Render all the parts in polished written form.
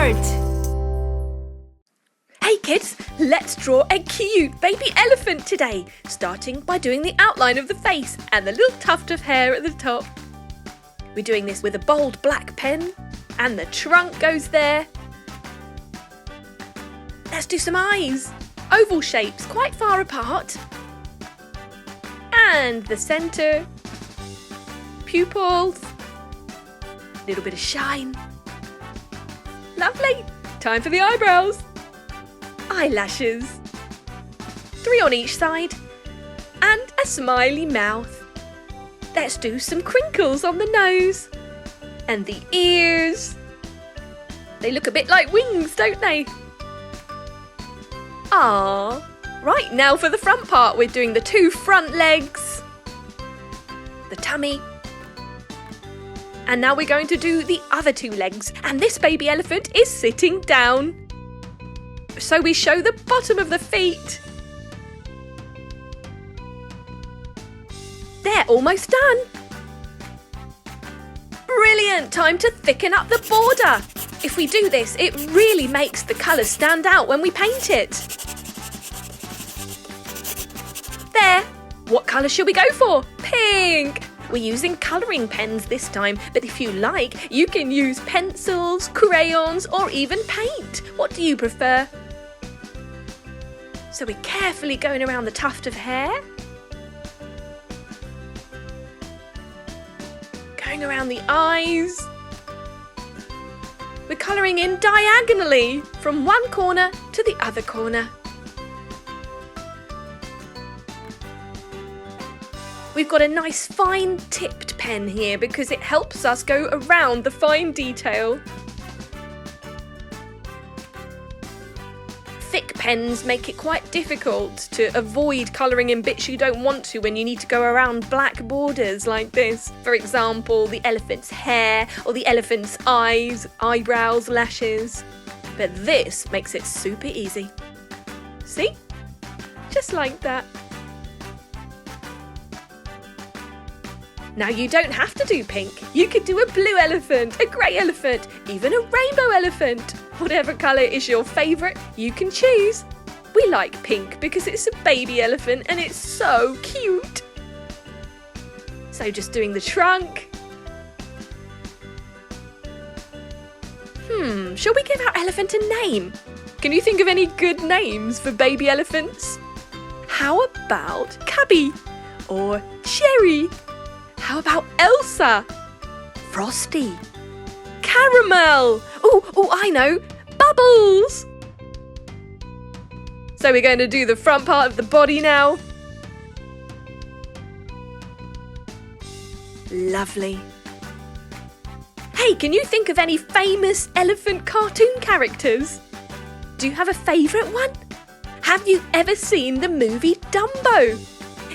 Art! Hey kids, let's draw a cute baby elephant today, starting by doing the outline of the face and the little tuft of hair at the top. We're doing this with a bold black pen, and the trunk goes there. Let's do some eyes, oval shapes quite far apart. And the centre, pupils, a little bit of shine. Lovely! Time for the eyebrows. Eyelashes. 3 on each side. And a smiley mouth. Let's do some crinkles on the nose. And the ears. They look a bit like wings, don't they? Ah. Right, now for the front part. We're doing the 2 front legs. The tummy. And now we're going to do the other 2 legs. And this baby elephant is sitting down. So we show the bottom of the feet. They're almost done. Brilliant! Time to thicken up the border. If we do this, it really makes the colours stand out when we paint it. There! What colour should we go for? Pink! We're using colouring pens this time, but if you like, you can use pencils, crayons, or even paint. What do you prefer? So we're carefully going around the tuft of hair. Going around the eyes. We're colouring in diagonally from one corner to the other corner. We've got a nice fine tipped pen here because it helps us go around the fine detail. Thick pens make it quite difficult to avoid colouring in bits you don't want to when you need to go around black borders like this. For example, the elephant's hair or the elephant's eyes, eyebrows, lashes. But this makes it super easy. See? Just like that. Now you don't have to do pink. You could do a blue elephant, a grey elephant, even a rainbow elephant. Whatever colour is your favourite, you can choose. We like pink because it's a baby elephant and it's so cute. So just doing the trunk. Shall we give our elephant a name? Can you think of any good names for baby elephants? How about Cubby or Cherry? How about Elsa? Frosty? Caramel? Oh, I know. Bubbles! So we're going to do the front part of the body now. Lovely. Hey, can you think of any famous elephant cartoon characters? Do you have a favourite one? Have you ever seen the movie Dumbo?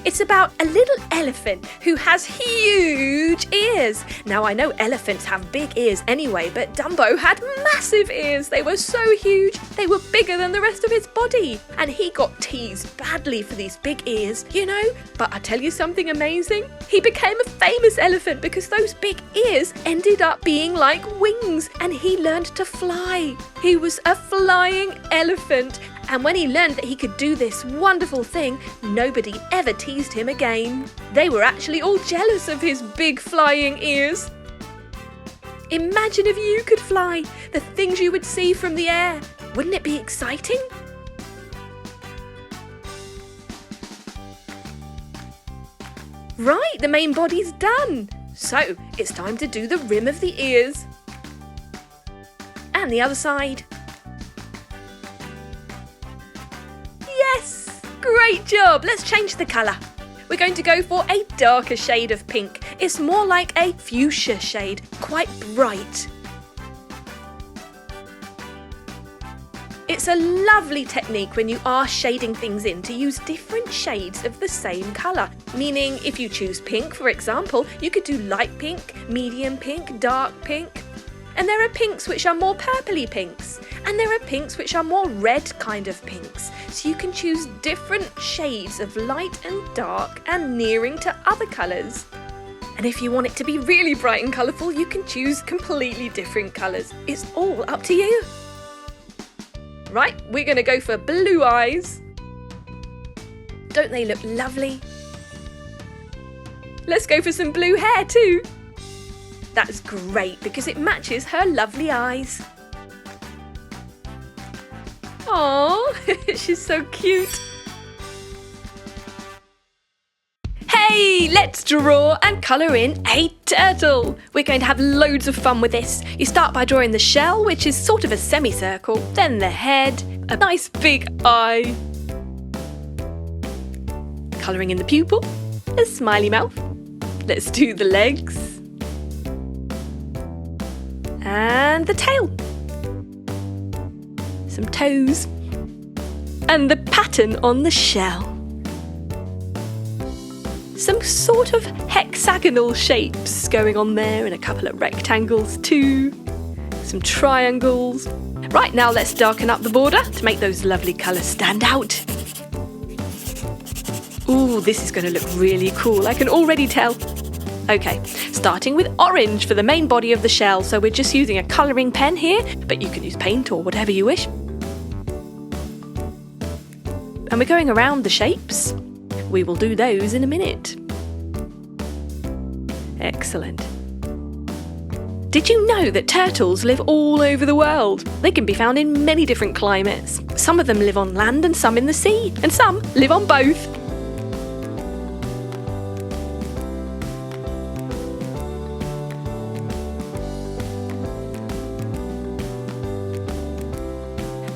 It's about a little elephant who has huge ears. Now, I know elephants have big ears anyway, but Dumbo had massive ears. They were so huge, they were bigger than the rest of his body. And he got teased badly for these big ears, you know. But I'll tell you something amazing. He became a famous elephant because those big ears ended up being like wings, and he learned to fly. He was a flying elephant. And when he learned that he could do this wonderful thing, nobody ever teased him again. They were actually all jealous of his big flying ears. Imagine if you could fly, the things you would see from the air. Wouldn't it be exciting? Right, the main body's done. So it's time to do the rim of the ears. And the other side. Yes! Great job! Let's change the colour. We're going to go for a darker shade of pink. It's more like a fuchsia shade, quite bright. It's a lovely technique when you are shading things in to use different shades of the same colour. Meaning, if you choose pink, for example, you could do light pink, medium pink, dark pink. And there are pinks which are more purpley pinks. And there are pinks which are more red kind of pinks. So you can choose different shades of light and dark and nearing to other colours. And if you want it to be really bright and colourful, you can choose completely different colours. It's all up to you. Right, we're going to go for blue eyes. Don't they look lovely? Let's go for some blue hair too. That's great because it matches her lovely eyes. Aww, she's so cute. Hey, let's draw and colour in a turtle. We're going to have loads of fun with this. You start by drawing the shell, which is sort of a semicircle, then the head, a nice big eye. Colouring in the pupil, a smiley mouth. Let's do the legs. And the tail. Some toes. And the pattern on the shell. Some sort of hexagonal shapes going on there and a couple of rectangles too. Some triangles. Right, now let's darken up the border to make those lovely colours stand out. Ooh, this is going to look really cool, I can already tell. Okay, starting with orange for the main body of the shell, so we're just using a colouring pen here, but you can use paint or whatever you wish. And we're going around the shapes. We will do those in a minute. Excellent. Did you know that turtles live all over the world? They can be found in many different climates. Some of them live on land and some in the sea, and some live on both.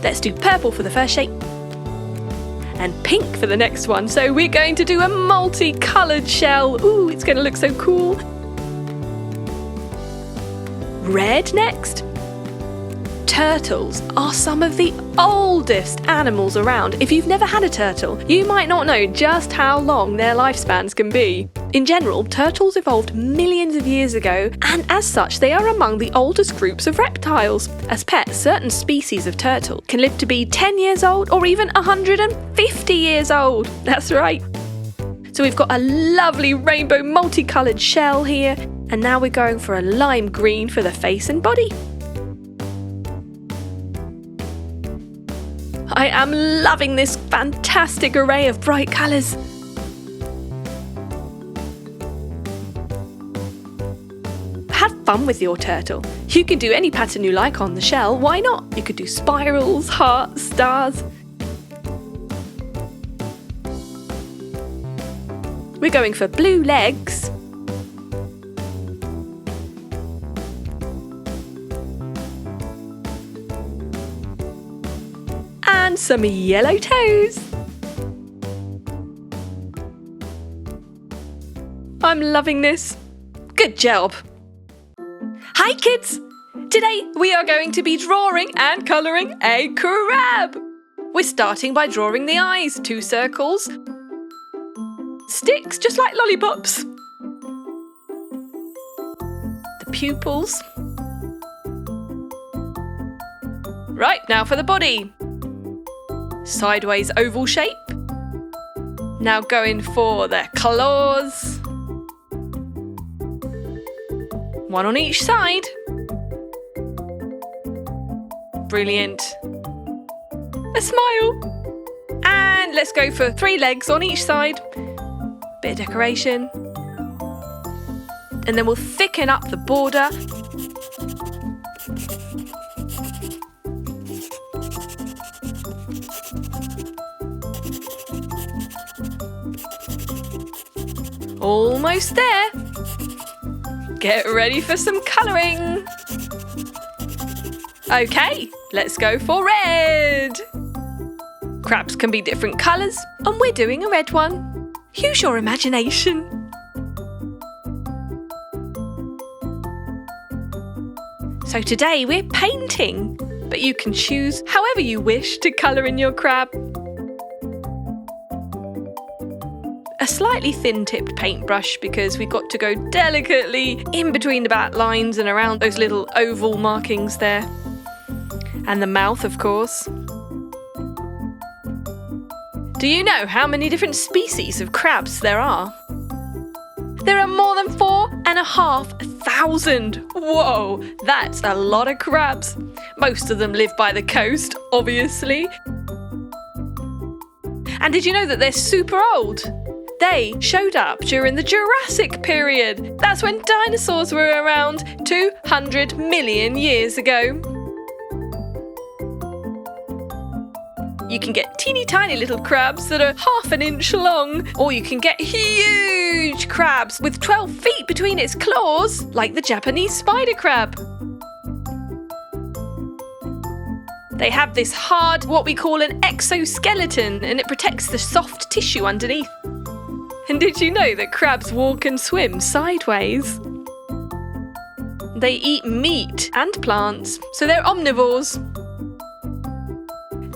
Let's do purple for the first shape. And pink for the next one. So we're going to do a multicoloured shell. Ooh, it's going to look so cool. Red next. Turtles are some of the oldest animals around. If you've never had a turtle, you might not know just how long their lifespans can be. In general, turtles evolved millions of years ago, and as such, they are among the oldest groups of reptiles. As pets, certain species of turtle can live to be 10 years old or even 150 years old. That's right. So we've got a lovely rainbow multicoloured shell here, and now we're going for a lime green for the face and body. I am loving this fantastic array of bright colours. Have fun with your turtle. You can do any pattern you like on the shell, why not? You could do spirals, hearts, stars. We're going for blue legs. And some yellow toes. I'm loving this. Good job. Hi kids! Today we are going to be drawing and colouring a crab. We're starting by drawing the eyes, 2 circles, sticks just like lollipops, the pupils. Right, now for the body. Sideways oval shape. Now going for the claws. One on each side. Brilliant. A smile. And let's go for 3 legs on each side. Bit of decoration. And then we'll thicken up the border. Almost there. Get ready for some colouring. Okay, let's go for red. Crabs can be different colours, and we're doing a red one. Use your imagination. So today we're painting, but you can choose however you wish to colour in your crab. A slightly thin-tipped paintbrush because we've got to go delicately in between the back lines and around those little oval markings there. And the mouth, of course. Do you know how many different species of crabs there are? There are more than 4,500. Whoa, that's a lot of crabs. Most of them live by the coast, obviously. And did you know that they're super old? They showed up during the Jurassic period. That's when dinosaurs were around 200 million years ago. You can get teeny tiny little crabs that are half an inch long, or you can get huge crabs with 12 feet between its claws, like the Japanese spider crab. They have this hard, what we call an exoskeleton, and it protects the soft tissue underneath. And did you know that crabs walk and swim sideways? They eat meat and plants, so they're omnivores.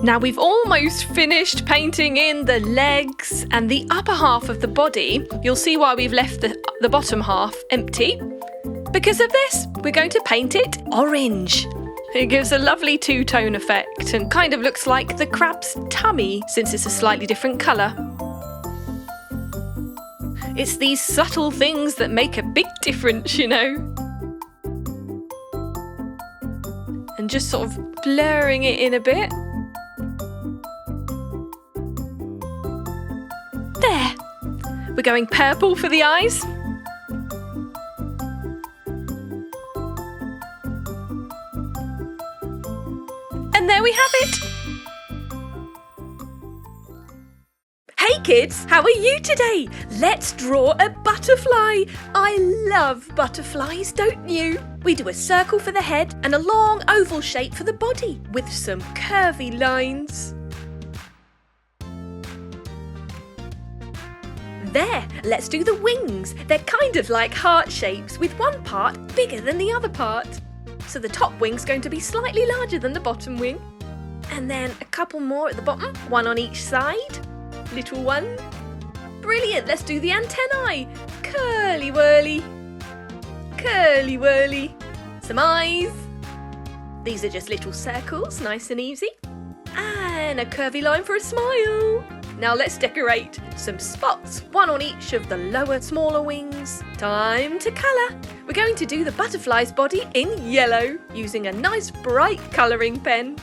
Now we've almost finished painting in the legs and the upper half of the body. You'll see why we've left the bottom half empty. Because of this, we're going to paint it orange. It gives a lovely two-tone effect and kind of looks like the crab's tummy since it's a slightly different colour. It's these subtle things that make a big difference, you know. And just sort of blurring it in a bit. There! We're going purple for the eyes. And there we have it! Hey kids, how are you today? Let's draw a butterfly. I love butterflies, don't you? We do a circle for the head and a long oval shape for the body with some curvy lines. There, let's do the wings. They're kind of like heart shapes with one part bigger than the other part. So the top wing's going to be slightly larger than the bottom wing. And then a couple more at the bottom, one on each side. Little one. Brilliant, let's do the antennae. Curly whirly. Curly whirly. Some eyes. These are just little circles, nice and easy. And a curvy line for a smile. Now let's decorate. Some spots, one on each of the lower, smaller wings. Time to colour. We're going to do the butterfly's body in yellow using a nice bright colouring pen.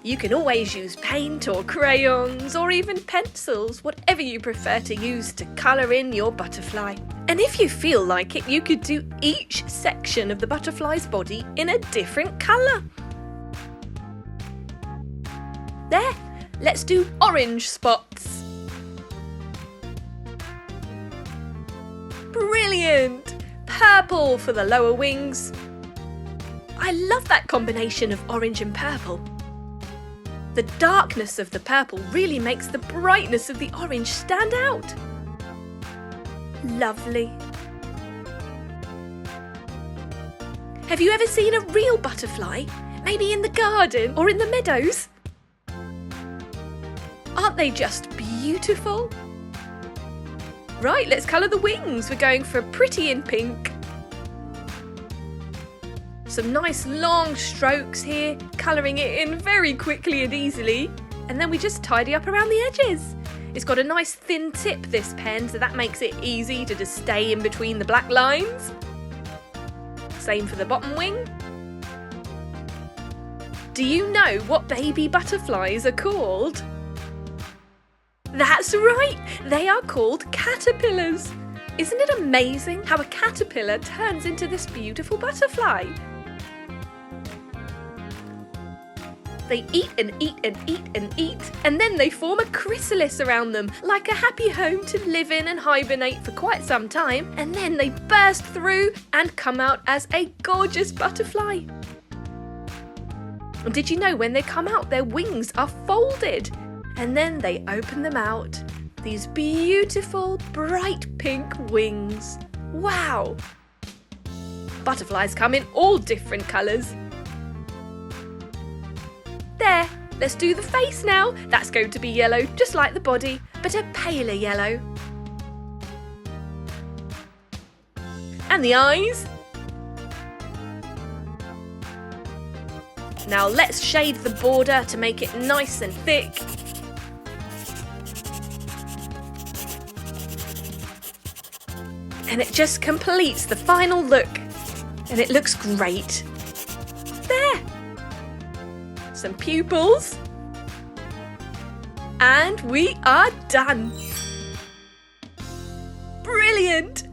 You can always use paint or crayons or even pencils, whatever you prefer to use to colour in your butterfly. And if you feel like it, you could do each section of the butterfly's body in a different colour. There, let's do orange spots. Brilliant! Purple for the lower wings. I love that combination of orange and purple. The darkness of the purple really makes the brightness of the orange stand out. Lovely. Have you ever seen a real butterfly? Maybe in the garden or in the meadows? Aren't they just beautiful? Right, let's colour the wings. We're going for pretty in pink. Some nice long strokes here, colouring it in very quickly and easily. And then we just tidy up around the edges. It's got a nice thin tip, this pen, so that makes it easy to just stay in between the black lines. Same for the bottom wing. Do you know what baby butterflies are called? That's right, they are called caterpillars. Isn't it amazing how a caterpillar turns into this beautiful butterfly? They eat and eat and eat and eat, and then they form a chrysalis around them, like a happy home to live in and hibernate for quite some time, and then they burst through and come out as a gorgeous butterfly. And did you know when they come out, their wings are folded, and then they open them out. These beautiful, bright pink wings. Wow! Butterflies come in all different colours. There, let's do the face now. That's going to be yellow, just like the body, but a paler yellow. And the eyes. Now let's shade the border to make it nice and thick. And it just completes the final look. And it looks great. There! Some pupils. And we are done. Brilliant!